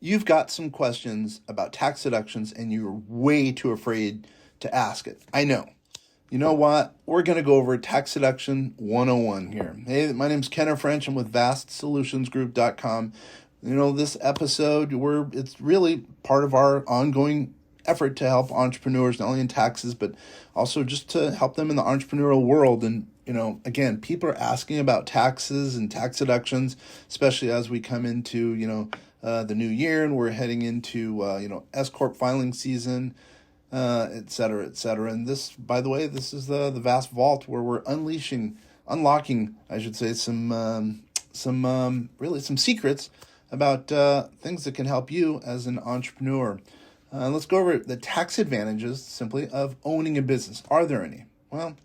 You've got some questions about tax deductions and you're way too afraid to ask it. I know. You know what? We're going to go over Tax Deduction 101 here. Hey, my name's Kenner French. I'm with vastsolutionsgroup.com. This episode, it's really part of our ongoing effort to help entrepreneurs, not only in taxes, but also just to help them in the entrepreneurial world. And, again, people are asking about taxes and tax deductions, especially as we come into, the new year and we're heading into, S-Corp filing season, et cetera, et cetera. And this, by the way, this is the vast vault where we're unlocking, I should say, some secrets about things that can help you as an entrepreneur. Let's go over the tax advantages simply of owning a business. Are there any? Well,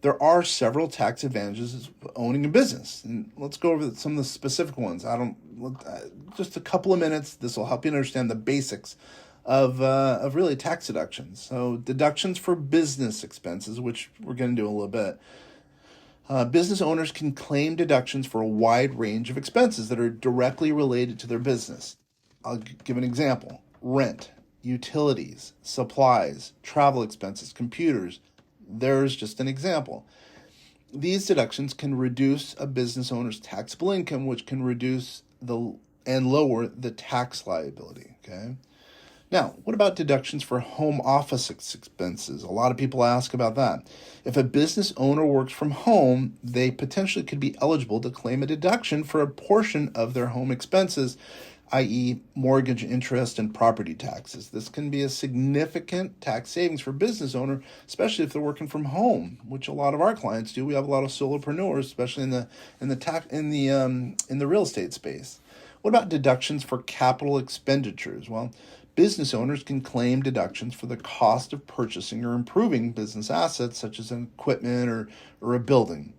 there are several tax advantages of owning a business, and let's go over some of the specific ones. Just a couple of minutes. This will help you understand the basics of really tax deductions. So deductions for business expenses, which we're going to do a little bit. Business owners can claim deductions for a wide range of expenses that are directly related to their business. I'll give an example. Rent, utilities, supplies, travel expenses, computers. There's just an example. These deductions can reduce a business owner's taxable income, which can reduce and lower the tax liability. Okay. Now, what about deductions for home office expenses? A lot of people ask about that. If a business owner works from home, they potentially could be eligible to claim a deduction for a portion of their home expenses, i.e. mortgage interest and property taxes. This can be a significant tax savings for business owner, especially if they're working from home, which a lot of our clients do. We have a lot of solopreneurs, especially in the real estate space. What about deductions for capital expenditures? Well, business owners can claim deductions for the cost of purchasing or improving business assets, such as an equipment or a building.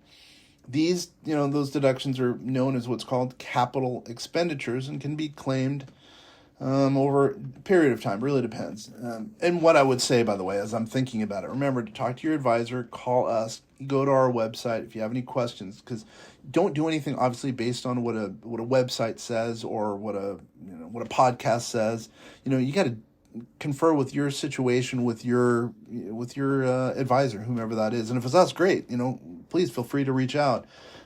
These, those deductions are known as what's called capital expenditures and can be claimed over a period of time. Really depends. And what I would say, by the way, as I'm thinking about it, remember to talk to your advisor, call us, go to our website if you have any questions, because don't do anything obviously based on what a website says or what a podcast says. You got to confer with your situation with your advisor, whomever that is. And if it's us, great. Please feel free to reach out.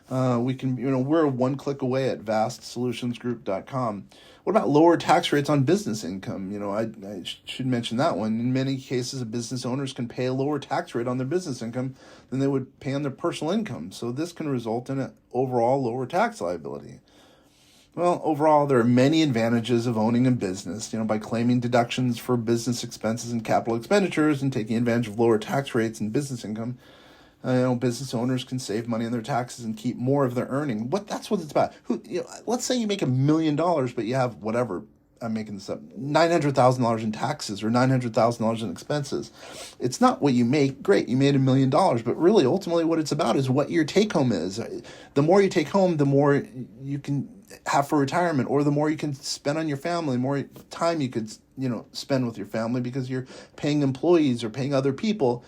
We can, we're one click away at vastsolutionsgroup.com. What about lower tax rates on business income? I should mention that one. In many cases, business owners can pay a lower tax rate on their business income than they would pay on their personal income. So this can result in an overall lower tax liability. Well, overall, there are many advantages of owning a business, by claiming deductions for business expenses and capital expenditures and taking advantage of lower tax rates and business income. Business owners can save money on their taxes and keep more of their earning. That's what it's about. Let's say you make $1 million, but you have whatever, I'm making this up, $900,000 in taxes or $900,000 in expenses. It's not what you make. Great, you made $1 million, but really, ultimately, what it's about is what your take home is. The more you take home, the more you can have for retirement, or the more you can spend on your family, the more time you could, spend with your family because you're paying employees or paying other people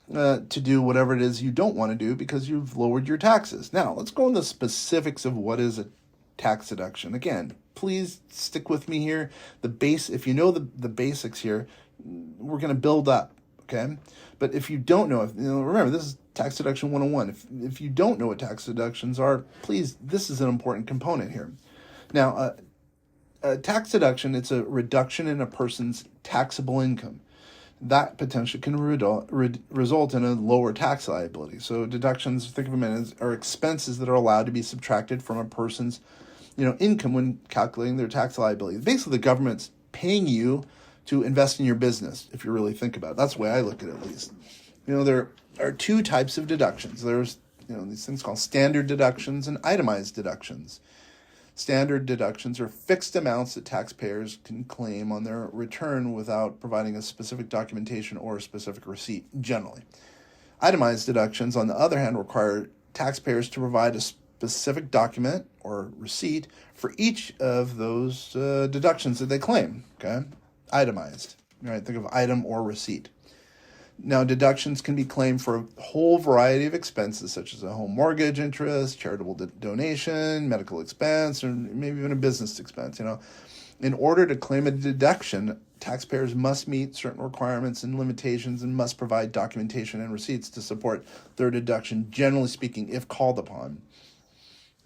to do whatever it is you don't want to do because you've lowered your taxes. Now, let's go into the specifics of what is a tax deduction. Again, please stick with me here. If you know the basics here, we're going to build up, okay? But if you don't know, remember, this is Tax Deduction 101. If you don't know what tax deductions are, please, this is an important component here. Now, a tax deduction, it's a reduction in a person's taxable income. That potentially can result in a lower tax liability. So deductions, think of them as are expenses that are allowed to be subtracted from a person's, income when calculating their tax liability. Basically, the government's paying you to invest in your business, if you really think about it. That's the way I look at it, at least. There are two types of deductions. There's, these things called standard deductions and itemized deductions. Standard deductions are fixed amounts that taxpayers can claim on their return without providing a specific documentation or a specific receipt, generally. Itemized deductions, on the other hand, require taxpayers to provide a specific document or receipt for each of those deductions that they claim, okay? Itemized. All right, think of item or receipt. Now, deductions can be claimed for a whole variety of expenses, such as a home mortgage interest, charitable donation, medical expense, or maybe even a business expense. In order to claim a deduction, taxpayers must meet certain requirements and limitations and must provide documentation and receipts to support their deduction, generally speaking, if called upon.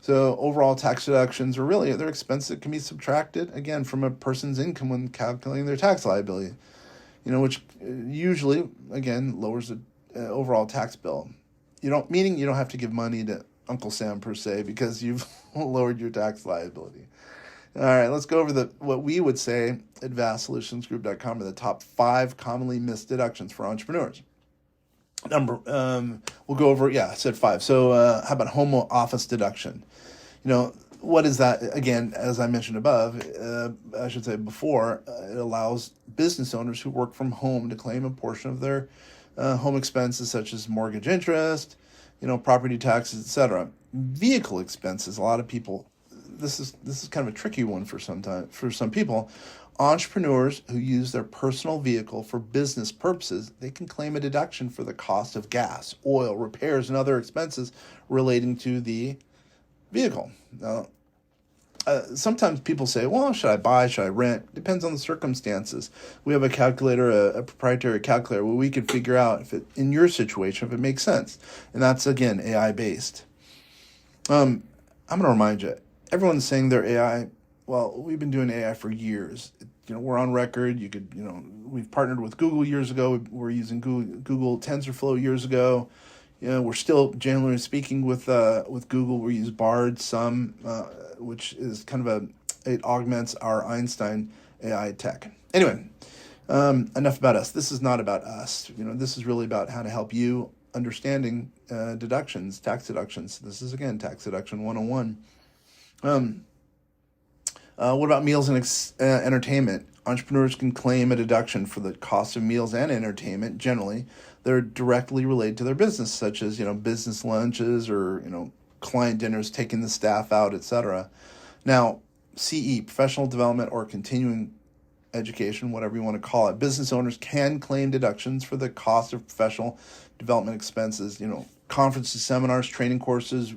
So overall tax deductions are really they're expenses that can be subtracted, again, from a person's income when calculating their tax liability, which usually, again, lowers the overall tax bill. Meaning you don't have to give money to Uncle Sam per se because you've lowered your tax liability. All right, let's go over what we would say at vastsolutionsgroup.com are the top 5 commonly missed deductions for entrepreneurs. We'll go over, I said 5. So how about home office deduction? What is that? Again, as I mentioned above, I should say before, it allows business owners who work from home to claim a portion of their home expenses such as mortgage interest, property taxes, etc. Vehicle expenses, a lot of people, this is kind of a tricky one for some people. Entrepreneurs who use their personal vehicle for business purposes, they can claim a deduction for the cost of gas, oil, repairs, and other expenses relating to the vehicle. Now, sometimes people say, well, should I buy, should I rent? Depends on the circumstances. We have a calculator, a proprietary calculator, where we can figure out if in your situation, if it makes sense. And that's, again, AI-based. I'm going to remind you, everyone's saying they're AI. Well, we've been doing AI for years. We're on record. We've partnered with Google years ago. We're using Google TensorFlow years ago. We're still, generally speaking, with Google. We use Bard some, which is kind of it augments our Einstein AI tech. Anyway, enough about us. This is not about us. This is really about how to help you understanding deductions, tax deductions. This is, again, Tax Deduction 101. What about meals and entertainment? Entrepreneurs can claim a deduction for the cost of meals and entertainment. Generally, they're directly related to their business, such as business lunches or client dinners, taking the staff out, etc. Now, CE, professional development or continuing education, whatever you want to call it, business owners can claim deductions for the cost of professional development expenses. Conferences, seminars, training courses,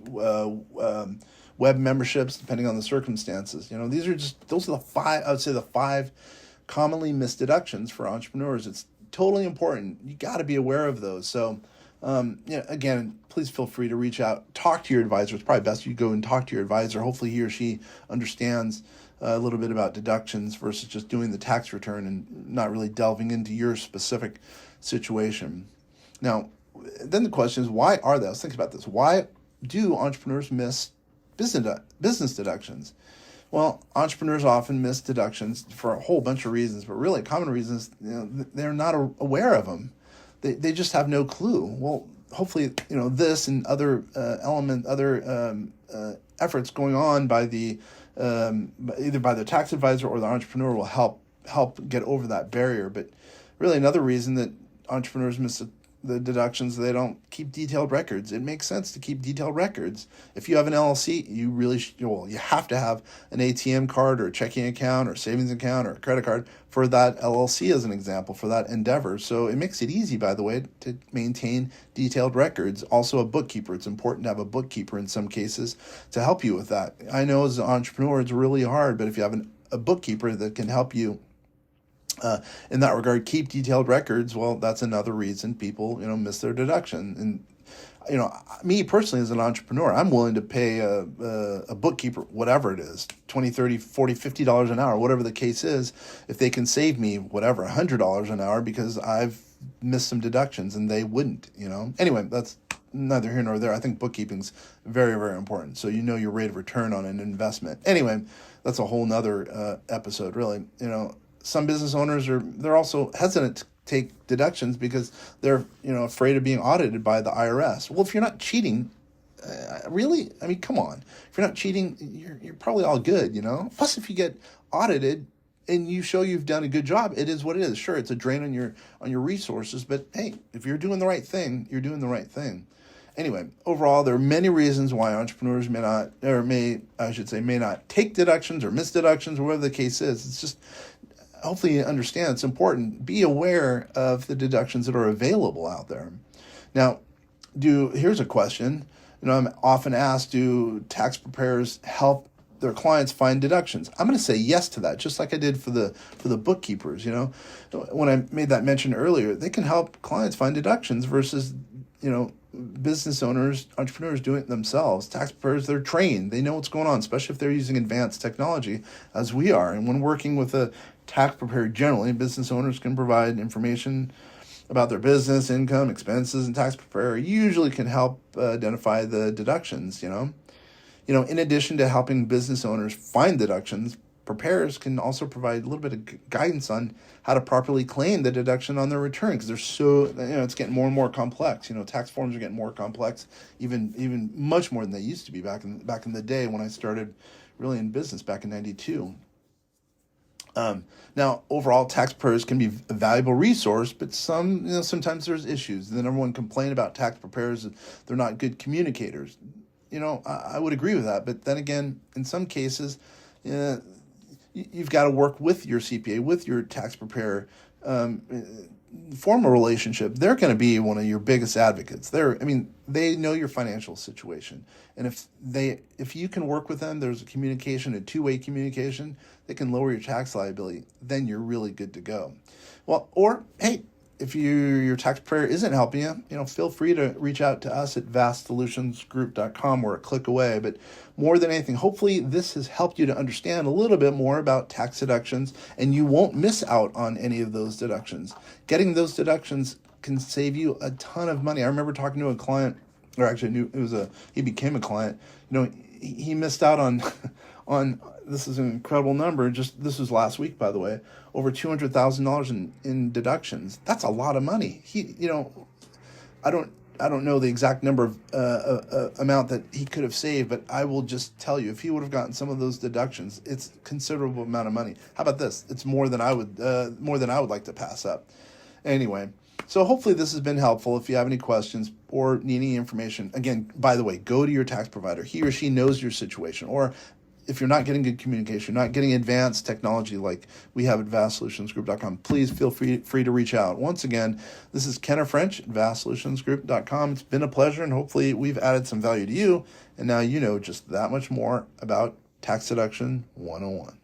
web memberships, depending on the circumstances. Those are the 5, I would say the 5 commonly missed deductions for entrepreneurs. It's totally important. You got to be aware of those. So, again, please feel free to reach out, talk to your advisor. It's probably best you go and talk to your advisor. Hopefully he or she understands a little bit about deductions versus just doing the tax return and not really delving into your specific situation. Now, then the question is, why are they? Let's think about this. Why do entrepreneurs miss business deductions? Well, entrepreneurs often miss deductions for a whole bunch of reasons, but really common reasons, they're not aware of them. They just have no clue. Well, hopefully, this and other efforts going on by either by the tax advisor or the entrepreneur will help get over that barrier. But really, another reason that entrepreneurs miss the deductions, they don't keep detailed records. It makes sense to keep detailed records. If you have an LLC, you really you have to have an ATM card or a checking account or savings account or a credit card for that LLC as an example, for that endeavor. So it makes it easy, by the way, to maintain detailed records. Also a bookkeeper. It's important to have a bookkeeper in some cases to help you with that. I know as an entrepreneur, it's really hard, but if you have a bookkeeper that can help you in that regard, keep detailed records, well, that's another reason people, miss their deduction. And, me personally as an entrepreneur, I'm willing to pay a bookkeeper, whatever it is, $20, $30, $40, $50 an hour, whatever the case is, if they can save me, whatever, $100 an hour because I've missed some deductions and they wouldn't, Anyway, that's neither here nor there. I think bookkeeping's very, very important. So your rate of return on an investment. Anyway, that's a whole nother episode, really, Some business owners they're also hesitant to take deductions because they're afraid of being audited by the IRS. Well, if you're not cheating, really, I mean, come on. If you're not cheating, you're probably all good, Plus, if you get audited and you show you've done a good job, it is what it is. Sure, it's a drain on your resources, but hey, if you're doing the right thing, you're doing the right thing. Anyway, overall, there are many reasons why entrepreneurs may not take deductions or miss deductions or whatever the case is. It's just, hopefully you understand it's important. Be aware of the deductions that are available out there. Now, here's a question. I'm often asked, do tax preparers help their clients find deductions? I'm going to say yes to that, just like I did for the bookkeepers. When I made that mention earlier, they can help clients find deductions versus business owners, entrepreneurs doing it themselves. Tax preparers, they're trained. They know what's going on, especially if they're using advanced technology as we are. And when working with a tax preparer generally, business owners can provide information about their business, income, expenses, and tax preparer usually can help identify the deductions. In addition to helping business owners find deductions, preparers can also provide a little bit of guidance on how to properly claim the deduction on their return, because it's getting more and more complex. Tax forms are getting more complex, even much more than they used to be back in the day when I started really in business back in '92. Now, overall, tax preparers can be a valuable resource, but sometimes there's issues. The number one complaint about tax preparers is they're not good communicators. I would agree with that, but then again, in some cases, you've got to work with your CPA, with your tax preparer, form a relationship. They're going to be one of your biggest advocates. They know your financial situation, and if you can work with them, there's a two-way communication. They can lower your tax liability. Then you're really good to go. Well, or hey, if your tax preparer isn't helping you, feel free to reach out to us at vastsolutionsgroup.com. We're a click away. But more than anything, hopefully this has helped you to understand a little bit more about tax deductions, and you won't miss out on any of those deductions. Getting those deductions can save you a ton of money. I remember talking to a client, or actually he became a client. He missed out on this is an incredible number. This was last week, by the way, over $200,000 in deductions. That's a lot of money. I don't know the exact number of amount that he could have saved, but I will just tell you, if he would have gotten some of those deductions, it's a considerable amount of money. How about this? It's more than I would like to pass up. Anyway, so hopefully this has been helpful. If you have any questions or need any information, again, by the way, go to your tax provider. He or she knows your situation. Or if you're not getting good communication, not getting advanced technology like we have at vastsolutionsgroup.com, please feel free to reach out. Once again, this is Kenner French at vastsolutionsgroup.com. It's been a pleasure, and hopefully we've added some value to you, and now you know just that much more about Tax Deduction 101.